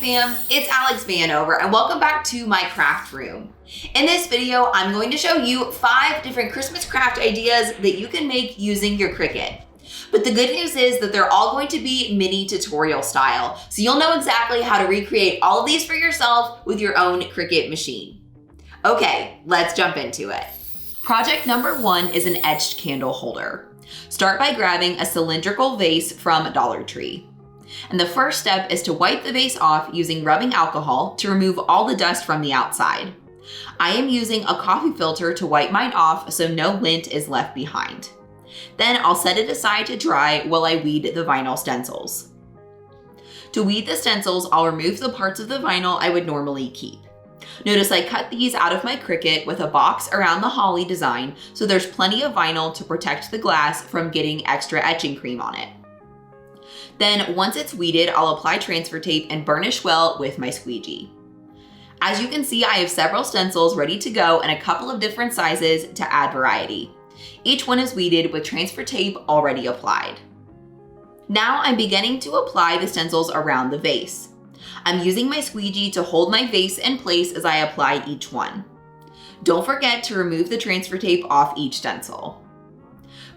fam, it's Alex Vanover and welcome back to my craft room. In this video, I'm going to show you 5 different Christmas craft ideas that you can make using your Cricut. But the good news is that they're all going to be mini tutorial style, so you'll know exactly how to recreate all of these for yourself with your own Cricut machine. Okay, let's jump into it. Project number 1 is an etched candle holder. Start by grabbing a cylindrical vase from Dollar Tree. And the first step is to wipe the vase off using rubbing alcohol to remove all the dust from the outside. I am using a coffee filter to wipe mine off so no lint is left behind. Then I'll set it aside to dry while I weed the vinyl stencils. To weed the stencils, I'll remove the parts of the vinyl I would normally keep. Notice I cut these out of my Cricut with a box around the holly design, so there's plenty of vinyl to protect the glass from getting extra etching cream on it. Then once it's weeded, I'll apply transfer tape and burnish well with my squeegee. As you can see, I have several stencils ready to go and a couple of different sizes to add variety. Each one is weeded with transfer tape already applied. Now I'm beginning to apply the stencils around the vase. I'm using my squeegee to hold my vase in place as I apply each one. Don't forget to remove the transfer tape off each stencil.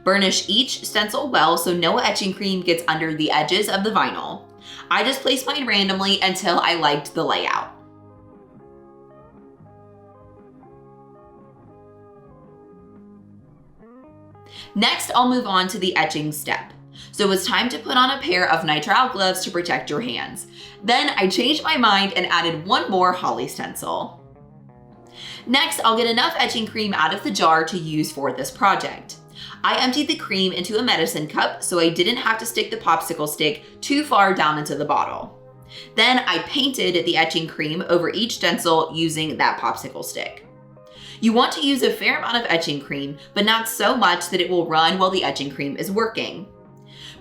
Burnish each stencil well so no etching cream gets under the edges of the vinyl. I just placed mine randomly until I liked the layout. Next, I'll move on to the etching step. So it's time to put on a pair of nitrile gloves to protect your hands. Then I changed my mind and added one more holly stencil. Next, I'll get enough etching cream out of the jar to use for this project. I emptied the cream into a medicine cup so I didn't have to stick the popsicle stick too far down into the bottle. Then I painted the etching cream over each stencil using that popsicle stick. You want to use a fair amount of etching cream, but not so much that it will run while the etching cream is working.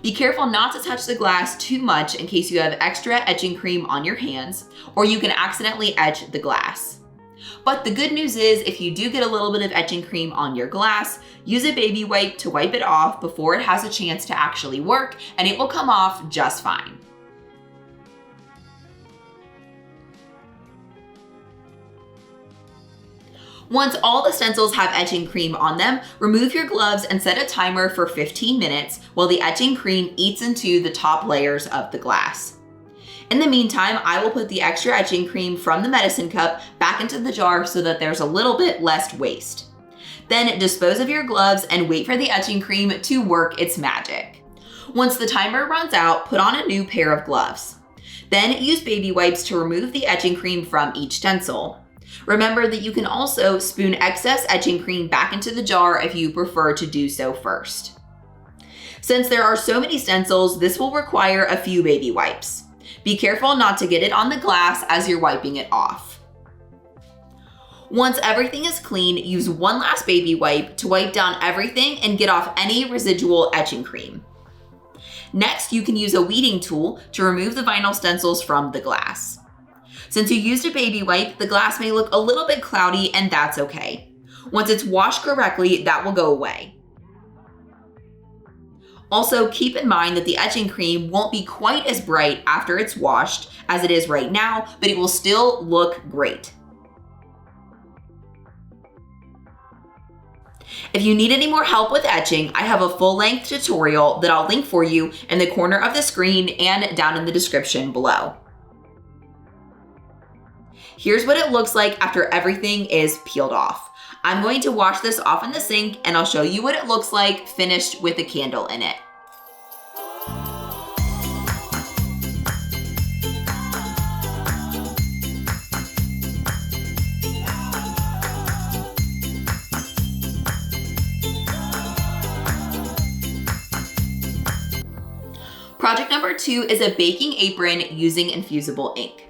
Be careful not to touch the glass too much in case you have extra etching cream on your hands, or you can accidentally etch the glass. But the good news is if you do get a little bit of etching cream on your glass, use a baby wipe to wipe it off before it has a chance to actually work, and it will come off just fine. Once all the stencils have etching cream on them, remove your gloves and set a timer for 15 minutes while the etching cream eats into the top layers of the glass. In the meantime, I will put the extra etching cream from the medicine cup back into the jar so that there's a little bit less waste. Then dispose of your gloves and wait for the etching cream to work its magic. Once the timer runs out, put on a new pair of gloves. Then use baby wipes to remove the etching cream from each stencil. Remember that you can also spoon excess etching cream back into the jar if you prefer to do so first. Since there are so many stencils, this will require a few baby wipes. Be careful not to get it on the glass as you're wiping it off. Once everything is clean, use one last baby wipe to wipe down everything and get off any residual etching cream. Next, you can use a weeding tool to remove the vinyl stencils from the glass. Since you used a baby wipe, the glass may look a little bit cloudy, and that's okay. Once it's washed correctly, that will go away. Also, keep in mind that the etching cream won't be quite as bright after it's washed as it is right now, but it will still look great. If you need any more help with etching, I have a full-length tutorial that I'll link for you in the corner of the screen and down in the description below. Here's what it looks like after everything is peeled off. I'm going to wash this off in the sink and I'll show you what it looks like finished with a candle in it. Project number 2 is a baking apron using infusible ink.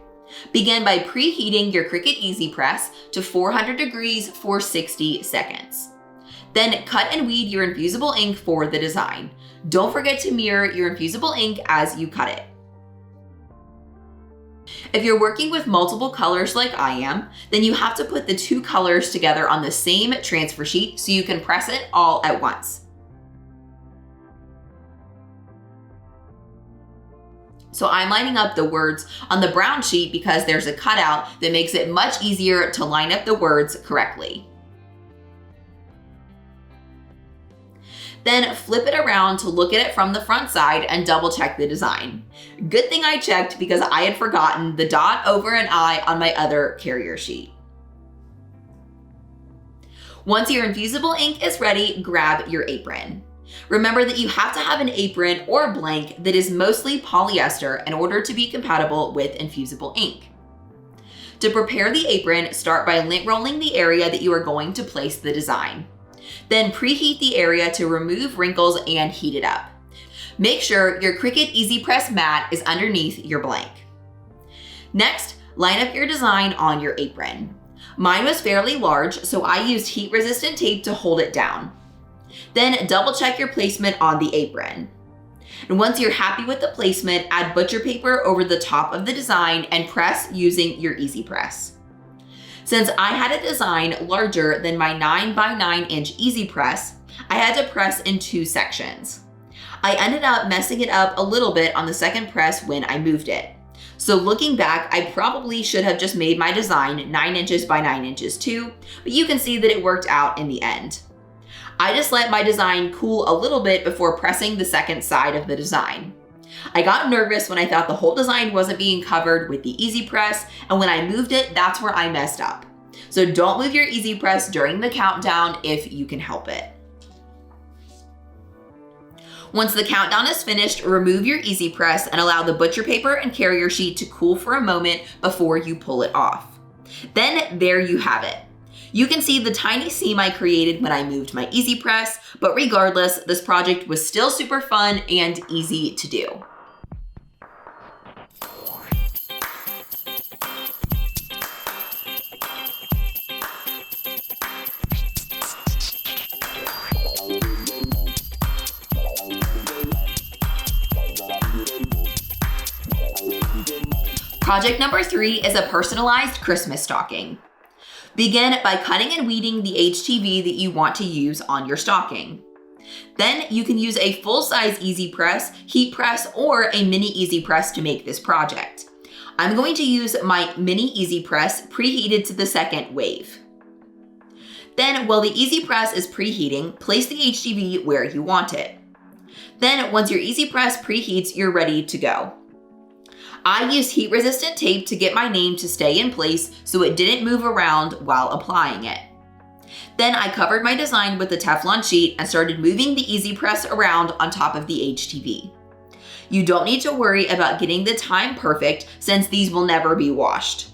Begin by preheating your Cricut Easy Press to 400 degrees for 60 seconds. Then cut and weed your infusible ink for the design. Don't forget to mirror your infusible ink as you cut it. If you're working with multiple colors like I am, then you have to put the 2 colors together on the same transfer sheet so you can press it all at once. So I'm lining up the words on the brown sheet because there's a cutout that makes it much easier to line up the words correctly. Then flip it around to look at it from the front side and double check the design. Good thing I checked because I had forgotten the dot over an I on my other carrier sheet. Once your infusible ink is ready, grab your apron. Remember that you have to have an apron or blank that is mostly polyester in order to be compatible with infusible ink. To prepare the apron, start by lint rolling the area that you are going to place the design. Then preheat the area to remove wrinkles and heat it up. Make sure your Cricut Easy Press mat is underneath your blank. Next, line up your design on your apron. Mine was fairly large, so I used heat-resistant tape to hold it down. Then double check your placement on the apron. And once you're happy with the placement, add butcher paper over the top of the design and press using your Easy Press. Since I had a design larger than my 9 by 9 inch Easy Press, I had to press in 2 sections. I ended up messing it up a little bit on the second press when I moved it. So looking back, I probably should have just made my design 9 inches by 9 inches too, but you can see that it worked out in the end. I just let my design cool a little bit before pressing the second side of the design. I got nervous when I thought the whole design wasn't being covered with the Easy Press, and when I moved it, that's where I messed up. So don't move your Easy Press during the countdown if you can help it. Once the countdown is finished, remove your Easy Press and allow the butcher paper and carrier sheet to cool for a moment before you pull it off. Then there you have it. You can see the tiny seam I created when I moved my Easy Press, but regardless, this project was still super fun and easy to do. Project number 3 is a personalized Christmas stocking. Begin by cutting and weeding the HTV that you want to use on your stocking. Then you can use a full-size Easy Press, heat press, or a mini Easy Press to make this project. I'm going to use my mini Easy Press preheated to the second wave. Then while the Easy Press is preheating, place the HTV where you want it. Then once your Easy Press preheats, you're ready to go. I used heat-resistant tape to get my name to stay in place so it didn't move around while applying it. Then I covered my design with the Teflon sheet and started moving the Easy Press around on top of the HTV. You don't need to worry about getting the time perfect since these will never be washed.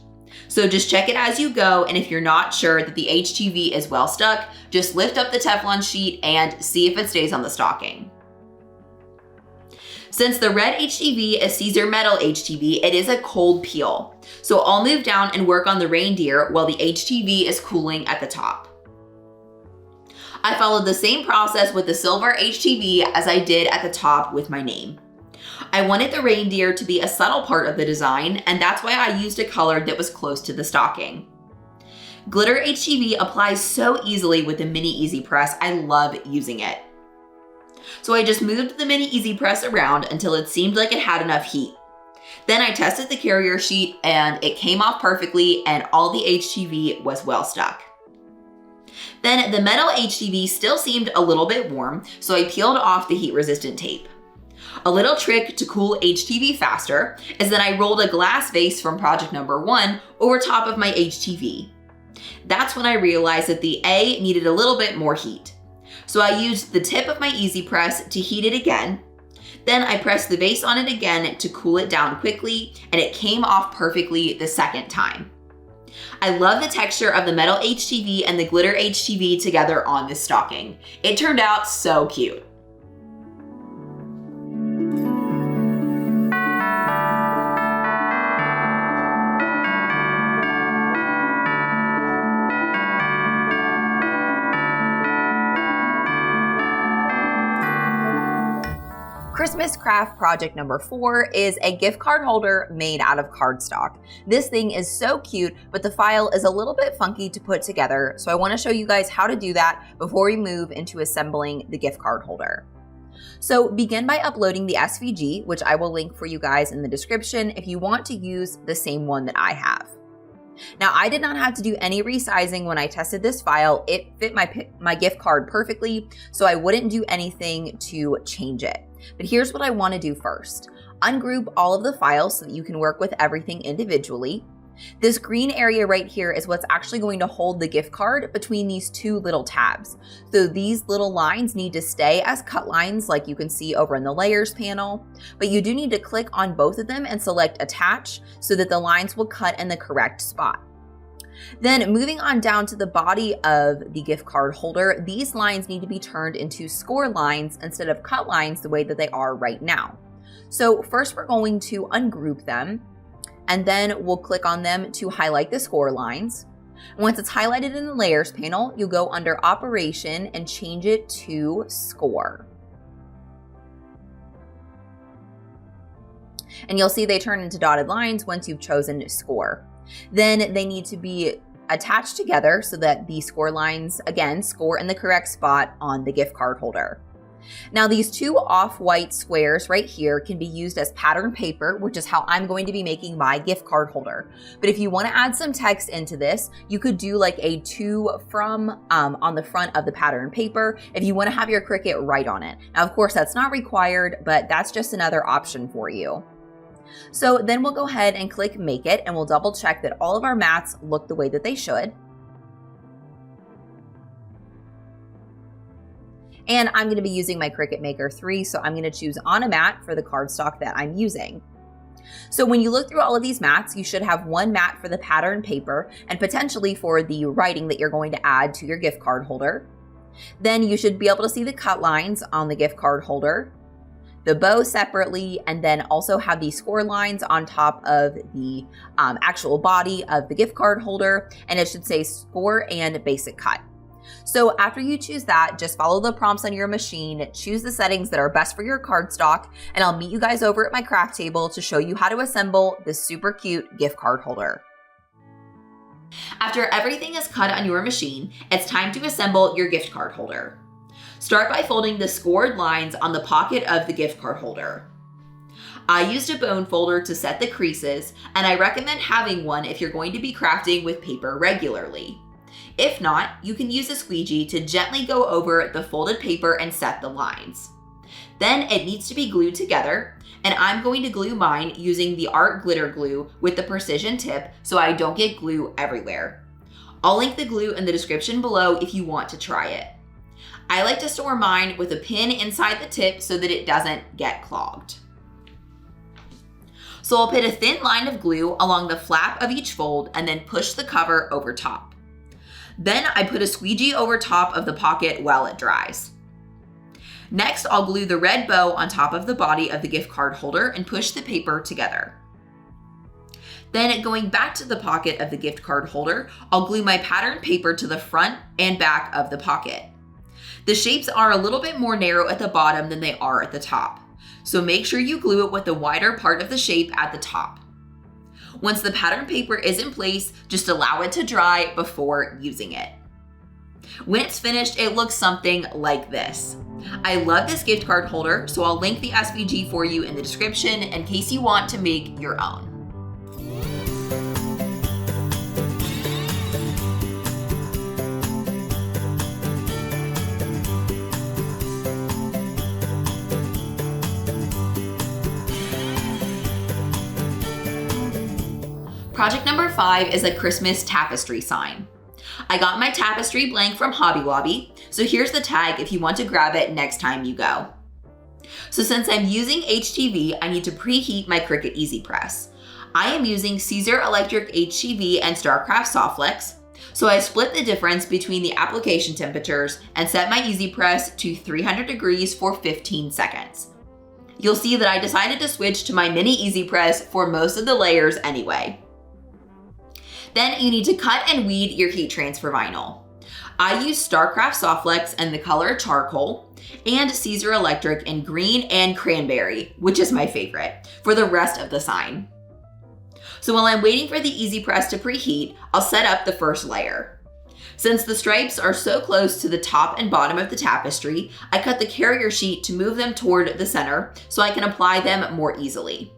So just check it as you go, and if you're not sure that the HTV is well stuck, just lift up the Teflon sheet and see if it stays on the stocking. Since the red HTV is Caesar metal HTV, it is a cold peel. So I'll move down and work on the reindeer while the HTV is cooling at the top. I followed the same process with the silver HTV as I did at the top with my name. I wanted the reindeer to be a subtle part of the design, and that's why I used a color that was close to the stocking. Glitter HTV applies so easily with the mini Easy Press. I love using it. So I just moved the mini Easy Press around until it seemed like it had enough heat. Then I tested the carrier sheet and it came off perfectly and all the HTV was well stuck. Then the metal HTV still seemed a little bit warm, so I peeled off the heat-resistant tape. A little trick to cool HTV faster is that I rolled a glass vase from project number 1 over top of my HTV. That's when I realized that the A needed a little bit more heat. So I used the tip of my Easy Press to heat it again. Then I pressed the vase on it again to cool it down quickly, and it came off perfectly the second time. I love the texture of the metal HTV and the glitter HTV together on this stocking. It turned out so cute. Christmas craft project number 4 is a gift card holder made out of cardstock. This thing is so cute, but the file is a little bit funky to put together, so I want to show you guys how to do that before we move into assembling the gift card holder. So begin by uploading the SVG, which I will link for you guys in the description if you want to use the same one that I have. Now, I did not have to do any resizing when I tested this file. It fit my gift card perfectly, so I wouldn't do anything to change it. But here's what I want to do first. Ungroup all of the files so that you can work with everything individually. This green area right here is what's actually going to hold the gift card between these two little tabs. So these little lines need to stay as cut lines like you can see over in the layers panel, but you do need to click on both of them and select attach so that the lines will cut in the correct spot. Then moving on down to the body of the gift card holder, these lines need to be turned into score lines instead of cut lines the way that they are right now. So first we're going to ungroup them, and then we'll click on them to highlight the score lines. Once it's highlighted in the layers panel, you'll go under operation and change it to score. And you'll see they turn into dotted lines once you've chosen score. Then they need to be attached together so that the score lines, again, score in the correct spot on the gift card holder. Now these two off-white squares right here can be used as pattern paper, which is how I'm going to be making my gift card holder. But if you want to add some text into this, you could do like a to from on the front of the pattern paper if you want to have your Cricut write on it. Now, of course, that's not required, but that's just another option for you. So then we'll go ahead and click Make It, and we'll double check that all of our mats look the way that they should. And I'm going to be using my Cricut Maker 3, so I'm going to choose on a mat for the cardstock that I'm using. So when you look through all of these mats, you should have one mat for the pattern paper and potentially for the writing that you're going to add to your gift card holder. Then you should be able to see the cut lines on the gift card holder, the bow separately, and then also have the score lines on top of the actual body of the gift card holder, and it should say score and basic cut. So after you choose that, just follow the prompts on your machine, choose the settings that are best for your cardstock, and I'll meet you guys over at my craft table to show you how to assemble this super cute gift card holder. After everything is cut on your machine, it's time to assemble your gift card holder. Start by folding the scored lines on the pocket of the gift card holder. I used a bone folder to set the creases, and I recommend having one if you're going to be crafting with paper regularly. If not, you can use a squeegee to gently go over the folded paper and set the lines. Then it needs to be glued together, and I'm going to glue mine using the art glitter glue with the precision tip so I don't get glue everywhere. I'll link the glue in the description below if you want to try it. I like to store mine with a pin inside the tip so that it doesn't get clogged. So I'll put a thin line of glue along the flap of each fold and then push the cover over top. Then I put a squeegee over top of the pocket while it dries. Next, I'll glue the red bow on top of the body of the gift card holder and push the paper together. Then going back to the pocket of the gift card holder, I'll glue my pattern paper to the front and back of the pocket. The shapes are a little bit more narrow at the bottom than they are at the top, so make sure you glue it with the wider part of the shape at the top. Once the pattern paper is in place, just allow it to dry before using it. When it's finished, it looks something like this. I love this gift card holder, so I'll link the SVG for you in the description in case you want to make your own. Project number 5 is a Christmas tapestry sign. I got my tapestry blank from Hobby Lobby, so here's the tag if you want to grab it next time you go. So since I'm using HTV, I need to preheat my Cricut Easy Press. I am using Caesar Electric HTV and StarCraft Softflex, so I split the difference between the application temperatures and set my Easy Press to 300 degrees for 15 seconds. You'll see that I decided to switch to my mini Easy Press for most of the layers anyway. Then you need to cut and weed your heat transfer vinyl. I use StarCraft Softflex in the color charcoal and Caesar Electric in green and cranberry, which is my favorite, for the rest of the sign. So while I'm waiting for the Easy Press to preheat, I'll set up the first layer. Since the stripes are so close to the top and bottom of the tapestry, I cut the carrier sheet to move them toward the center so I can apply them more easily.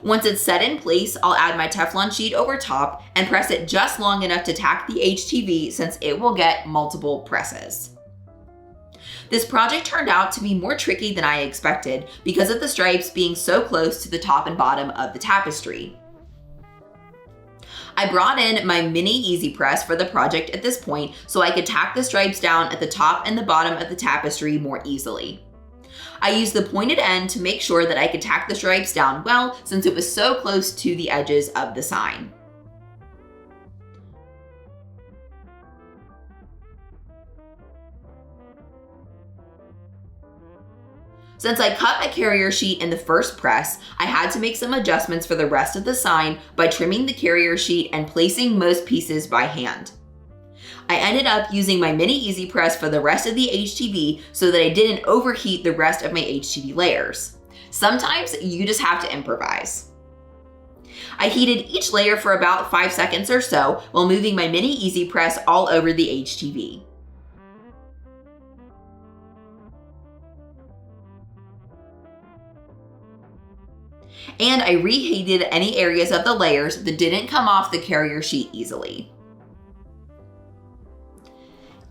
Once it's set in place, I'll add my Teflon sheet over top and press it just long enough to tack the HTV since it will get multiple presses. This project turned out to be more tricky than I expected because of the stripes being so close to the top and bottom of the tapestry. I brought in my mini easy press for the project at this point so I could tack the stripes down at the top and the bottom of the tapestry more easily. I used the pointed end to make sure that I could tack the stripes down well since it was so close to the edges of the sign. Since I cut my carrier sheet in the first press, I had to make some adjustments for the rest of the sign by trimming the carrier sheet and placing most pieces by hand. I ended up using my mini easy press for the rest of the HTV so that I didn't overheat the rest of my HTV layers. Sometimes you just have to improvise. I heated each layer for about 5 seconds or so while moving my mini easy press all over the HTV. And I reheated any areas of the layers that didn't come off the carrier sheet easily.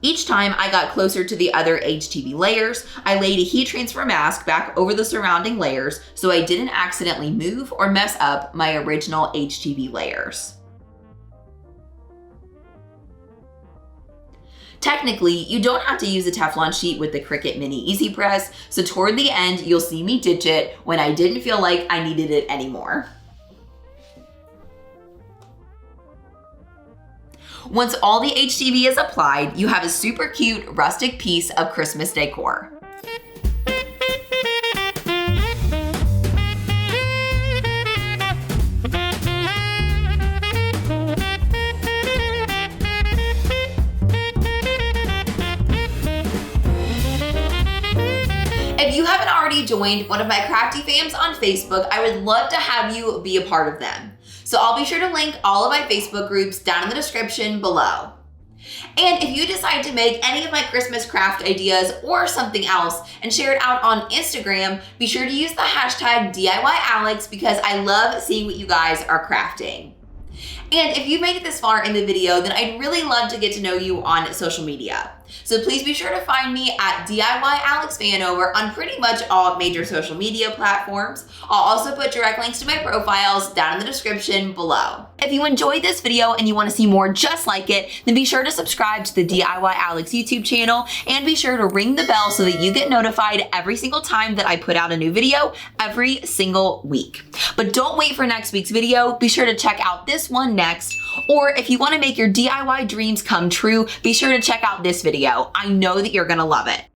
Each time I got closer to the other HTV layers, I laid a heat transfer mask back over the surrounding layers so I didn't accidentally move or mess up my original HTV layers. Technically, you don't have to use a Teflon sheet with the Cricut Mini Easy Press, so toward the end, you'll see me ditch it when I didn't feel like I needed it anymore. Once all the HTV is applied, you have a super cute rustic piece of Christmas decor. If you haven't already joined one of my crafty fams on Facebook, I would love to have you be a part of them. So I'll be sure to link all of my Facebook groups down in the description below. And if you decide to make any of my Christmas craft ideas or something else and share it out on Instagram, be sure to use the hashtag DIYAlex because I love seeing what you guys are crafting. And if you made it this far in the video, then I'd really love to get to know you on social media. So please be sure to find me at DIYAlexFanover on pretty much all major social media platforms. I'll also put direct links to my profiles down in the description below. If you enjoyed this video and you want to see more just like it, then be sure to subscribe to the DIY Alex YouTube channel and be sure to ring the bell so that you get notified every single time that I put out a new video every single week. But don't wait for next week's video. Be sure to check out this one next. Or if you want to make your DIY dreams come true, be sure to check out this video. I know that you're going to love it.